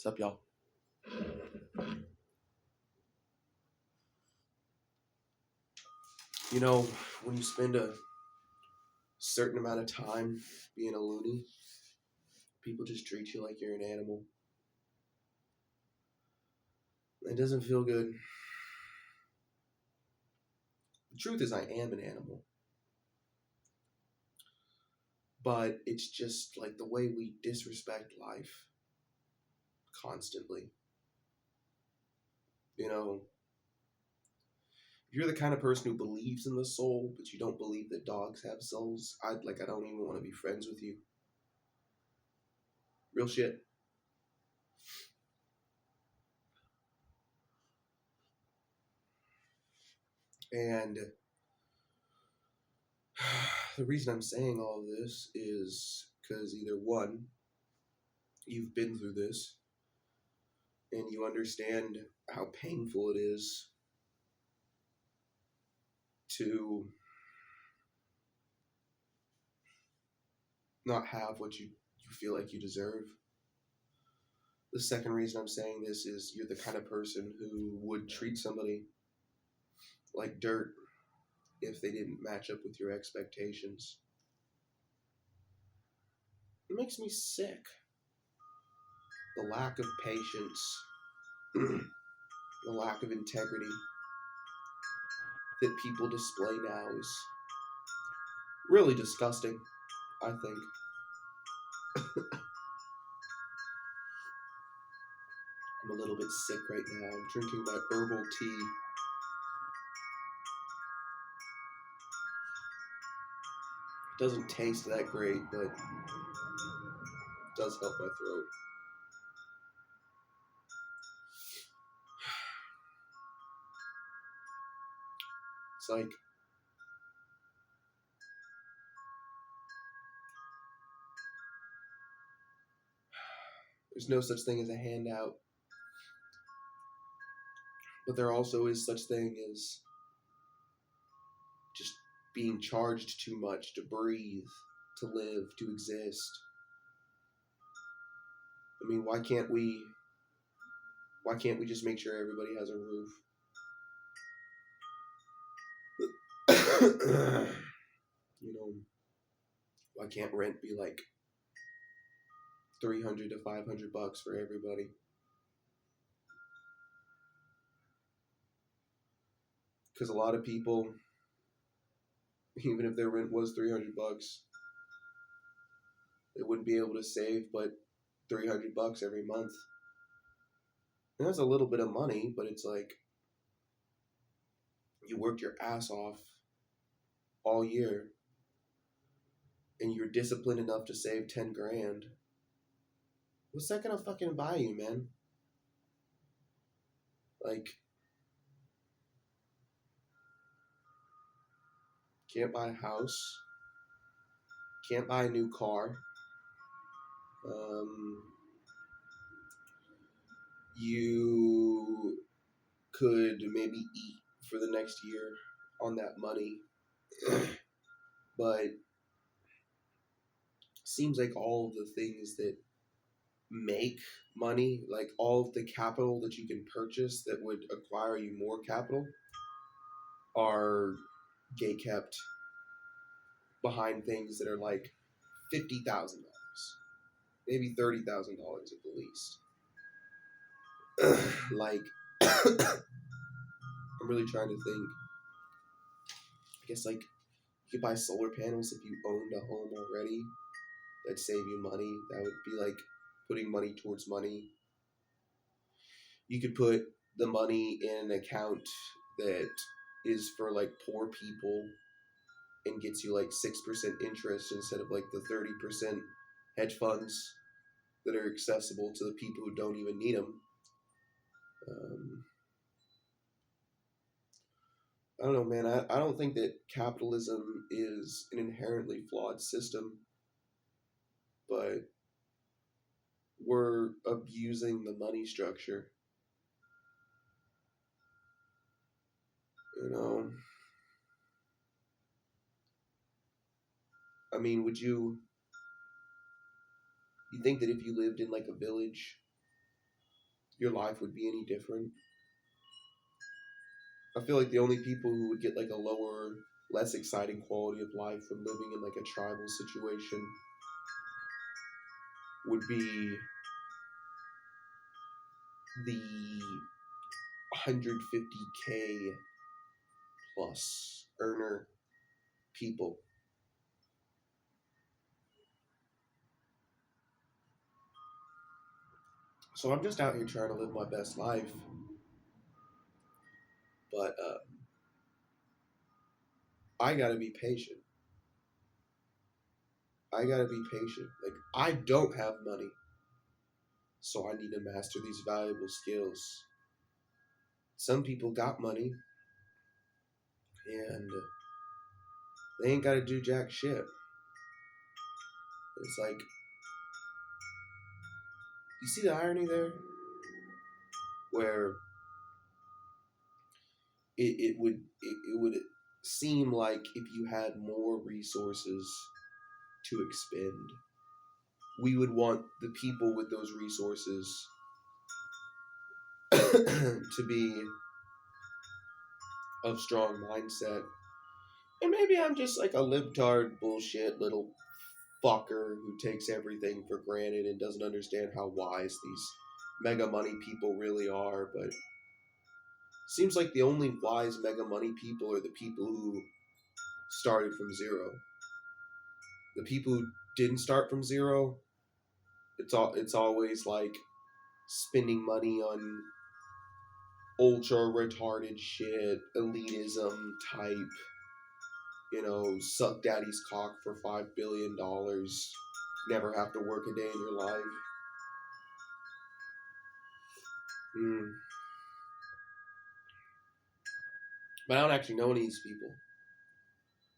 What's up, y'all? You know, when you spend a certain amount of time being a loony, people just treat you like you're an animal. It doesn't feel good. The truth is, I am an animal. But it's just like the way we disrespect life constantly. You know, if you're the kind of person who believes in the soul, but you don't believe that dogs have souls, I don't even want to be friends with you. Real shit. And the reason I'm saying all of this is because either one, you've been through this and you understand how painful it is to not have what you feel like you deserve. The second reason I'm saying this is you're the kind of person who would treat somebody like dirt if they didn't match up with your expectations. It makes me sick. The lack of patience, the lack of integrity that people display now is really disgusting, I think. I'm a little bit sick right now. I'm drinking my herbal tea. It doesn't taste that great, but it does help my throat. It's like there's no such thing as a handout, but there also is such thing as just being charged too much to breathe, to live, to exist. I mean, why can't we just make sure everybody has a roof? You know, why can't rent be like $300 to $500 for everybody? Because a lot of people, even if their rent was $300, they wouldn't be able to save but $300 every month. And that's a little bit of money, but it's like you worked your ass off all year and you're disciplined enough to save 10 grand. What's that gonna fucking buy you, man? Like, can't buy a house, can't buy a new car. You could maybe eat for the next year on that money. But seems like all the things that make money, like all of the capital that you can purchase that would acquire you more capital, are gate kept behind things that are like $50,000, maybe $30,000 at the least. Like, I'm really trying to think. I guess like you could buy solar panels if you owned a home already. That'd save you money. That would be like putting money towards money. You could put the money in an account that is for like poor people and gets you like 6% interest instead of like the 30% hedge funds that are accessible to the people who don't even need them. I don't know, man. I don't think that capitalism is an inherently flawed system, but we're abusing the money structure. You know, I mean, you think that if you lived in like a village your life would be any different. I feel like the only people who would get like a lower, less exciting quality of life from living in like a tribal situation would be the 150K plus earner people. So I'm just out here trying to live my best life, but I gotta be patient. I gotta be patient. Like, I don't have money, so I need to master these valuable skills. Some people got money, and they ain't gotta do jack shit. It's like, you see the irony there? Where it would seem like if you had more resources to expend, we would want the people with those resources to be of strong mindset. And maybe I'm just like a libtard bullshit little fucker who takes everything for granted and doesn't understand how wise these mega money people really are, but seems like the only wise mega money people are the people who started from zero. The people who didn't start from zero, it's always like spending money on ultra retarded shit, elitism type, suck daddy's cock for $5 billion, never have to work a day in your life. But I don't actually know any of these people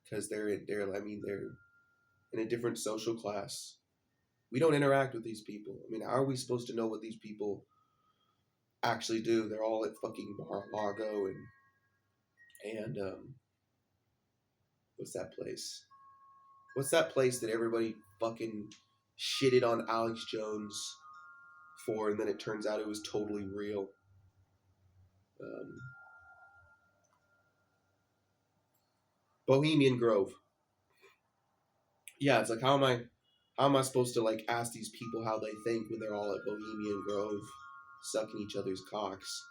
because they're in a different social class. We don't interact with these people. I mean, how are we supposed to know what these people actually do? They're all at fucking Mar-a-Lago and what's that place? What's that place that everybody fucking shitted on Alex Jones for, and then it turns out it was totally real? Bohemian Grove. Yeah, it's like how am I supposed to like ask these people how they think when they're all at Bohemian Grove sucking each other's cocks?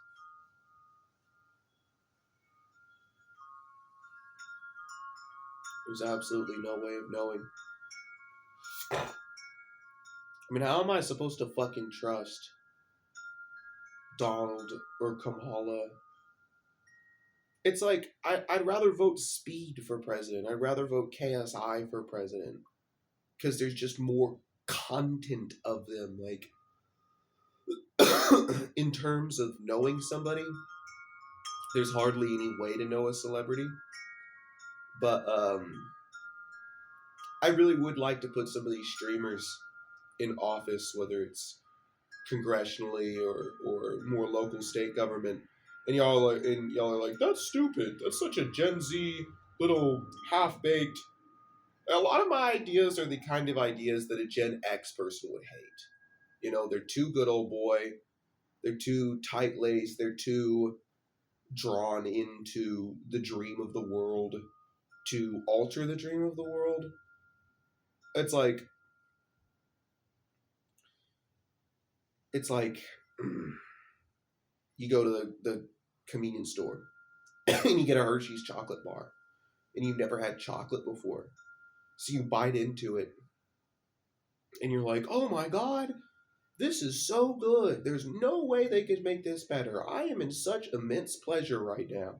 There's absolutely no way of knowing. I mean, how am I supposed to fucking trust Donald or Kamala? It's like, I'd rather vote Speed for president. I'd rather vote KSI for president. Because there's just more content of them. Like, in terms of knowing somebody, there's hardly any way to know a celebrity. But, I really would like to put some of these streamers in office, whether it's congressionally or more local state government, and y'all are like, that's stupid. That's such a Gen Z little half baked. A lot of my ideas are the kind of ideas that a Gen X person would hate. They're too good, old boy. They're too tight laced. They're too drawn into the dream of the world to alter the dream of the world. It's like you go to the convenience store and you get a Hershey's chocolate bar and you've never had chocolate before. So you bite into it and you're like, oh my God, this is so good. There's no way they could make this better. I am in such immense pleasure right now.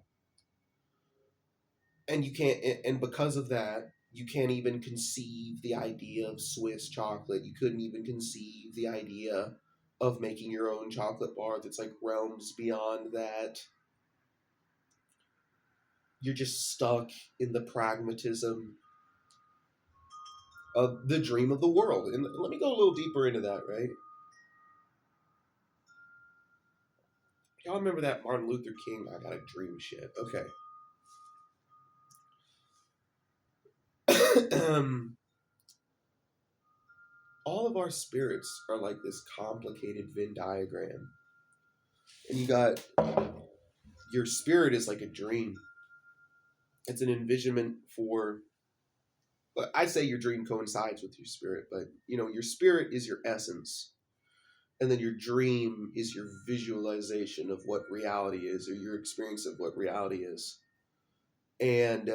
And you can't, and because of that, you can't even conceive the idea of Swiss chocolate. You couldn't even conceive the idea of making your own chocolate bar that's like realms beyond that. You're just stuck in the pragmatism of the dream of the world. And let me go a little deeper into that, right? Y'all remember that Martin Luther King, I got a dream shit. Okay. All of our spirits are like this complicated Venn diagram. And you got your spirit is like a dream. It's an envisionment for. But I say your dream coincides with your spirit, but your spirit is your essence, and then your dream is your visualization of what reality is, or your experience of what reality is. And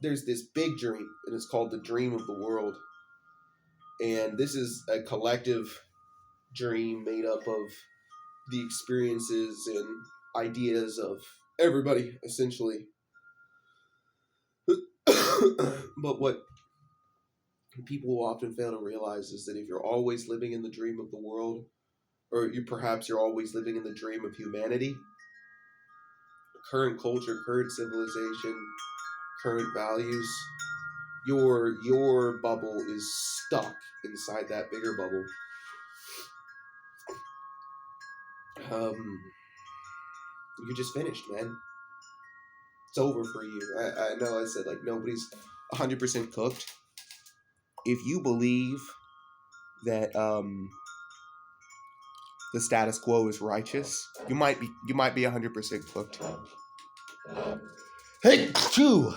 there's this big dream, and it's called the dream of the world. And this is a collective dream made up of the experiences and ideas of everybody, essentially. But what people will often fail to realize is that if you're always living in the dream of the world, or you're always living in the dream of humanity, current culture, current civilization, current values, your bubble is stuck inside that bigger bubble. You're just finished, man. It's over for you. I know I said like nobody's 100% cooked. If you believe that the status quo is righteous, you might be 100% cooked. Hey, chew.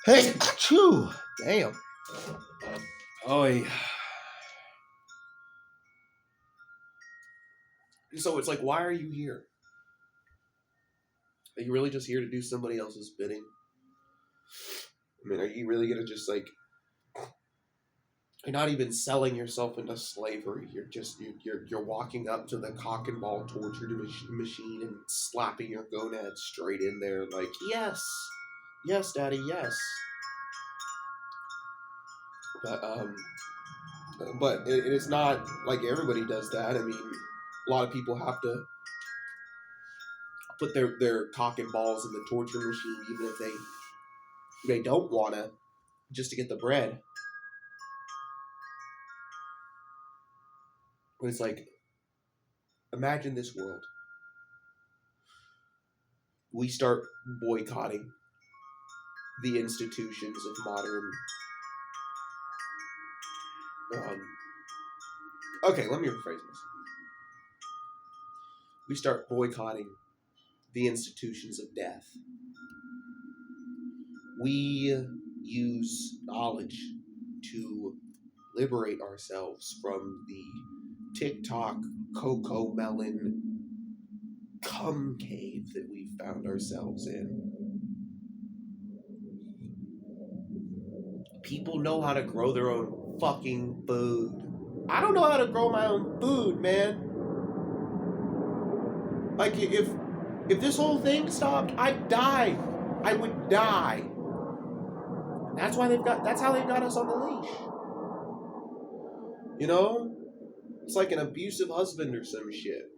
Hey, chew. Damn. Oh yeah. So it's like, why are you here? Are you really just here to do somebody else's bidding? I mean, are you really gonna just like? You're not even selling yourself into slavery. You're walking up to the cock and ball torture machine and slapping your gonads straight in there, like yes, daddy, yes. But it's not like everybody does that. I mean, a lot of people have to put their cock and balls in the torture machine, even if they don't wanna, just to get the bread. But it's like, imagine this world. We start boycotting the institutions of modern. Okay, let me rephrase this. We start boycotting the institutions of death. We use knowledge to liberate ourselves from the TikTok cocoa melon cum cave that we found ourselves in. People know how to grow their own fucking food. I don't know how to grow my own food, man. Like, if this whole thing stopped, I'd die. I would die. That's how they've got us on the leash. You know? It's like an abusive husband or some shit.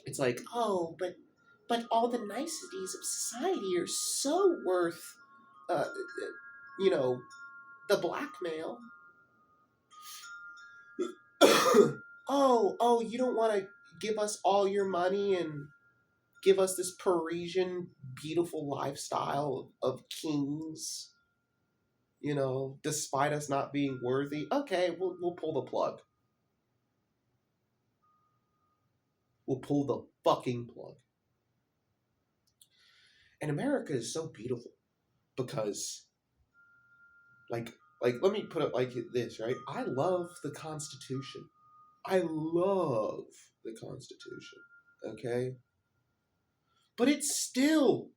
It's like, oh, but all the niceties of society are so worth, the blackmail. oh, you don't want to give us all your money and give us this Parisian beautiful lifestyle of kings, despite us not being worthy. Okay, we'll pull the plug. We'll pull the fucking plug. And America is so beautiful because, like let me put it like this, right? I love the Constitution. I love the Constitution, okay? But it still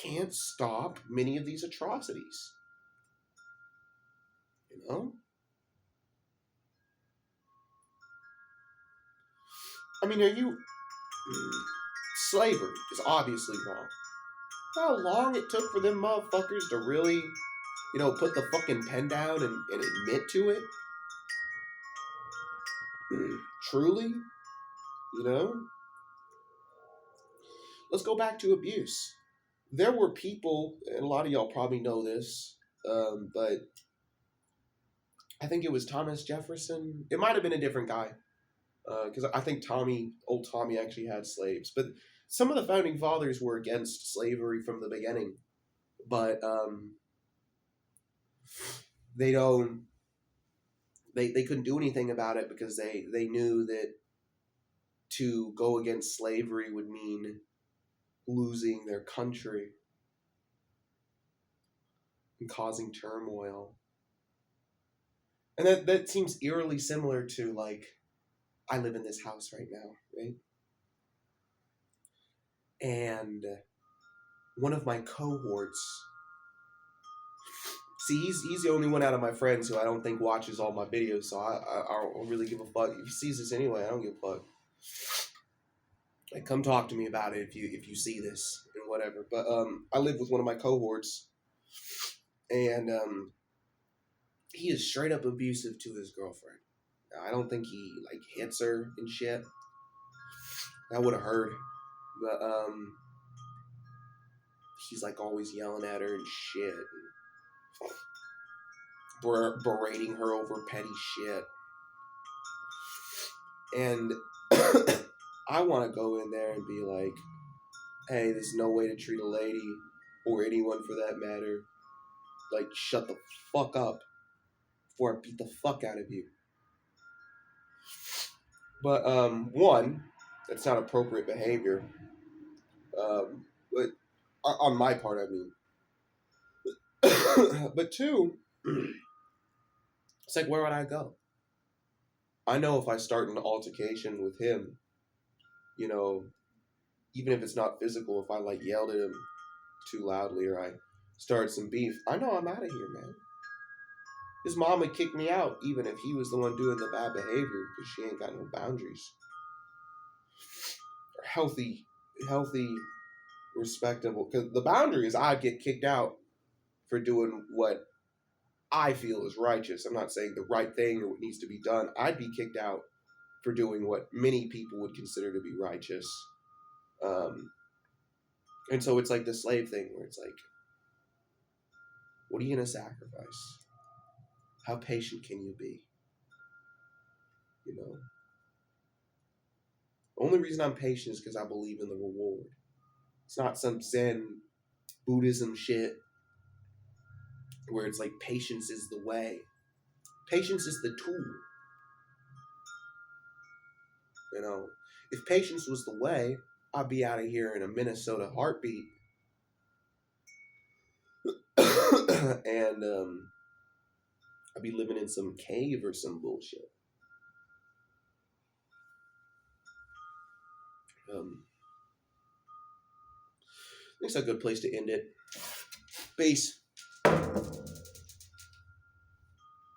can't stop many of these atrocities. You know? I mean, slavery is obviously wrong. How long it took for them motherfuckers to really, put the fucking pen down and admit to it? Truly? Let's go back to abuse. There were people, and a lot of y'all probably know this, but I think it was Thomas Jefferson. It might have been a different guy, because I think old Tommy actually had slaves. But some of the founding fathers were against slavery from the beginning, but they don't they couldn't do anything about it because they knew that to go against slavery would mean losing their country and causing turmoil. And that seems eerily similar to, like, I live in this house right now, right? And one of my cohorts, see, he's the only one out of my friends who I don't think watches all my videos, so I don't really give a fuck. If he sees this anyway, I don't give a fuck. Like, come talk to me about it if you see this and whatever. But I live with one of my cohorts, and he is straight up abusive to his girlfriend. Now, I don't think he like hits her and shit. That would have hurt. But he's like always yelling at her and shit, and berating her over petty shit. And I want to go in there and be like, hey, there's no way to treat a lady, or anyone for that matter. Like, shut the fuck up before I beat the fuck out of you. But, one, that's not appropriate behavior. But on my part, I mean. But two, it's like, where would I go? I know if I start an altercation with him, you know, even if it's not physical, if I like yelled at him too loudly or I started some beef, I know I'm out of here, man. His mom would kick me out even if he was the one doing the bad behavior because she ain't got no boundaries. Healthy, respectable. Because the boundary is I'd get kicked out for doing what I feel is righteous. I'm not saying the right thing or what needs to be done. I'd be kicked out for doing what many people would consider to be righteous. And so it's like the slave thing where it's like, what are you going to sacrifice? How patient can you be? You know? The only reason I'm patient is because I believe in the reward. It's not some Zen Buddhism shit where it's like patience is the way. Patience is the tool. You know? If patience was the way, I'd be out of here in a Minnesota heartbeat. And I'd be living in some cave or some bullshit. I think it's a good place to end it. Peace.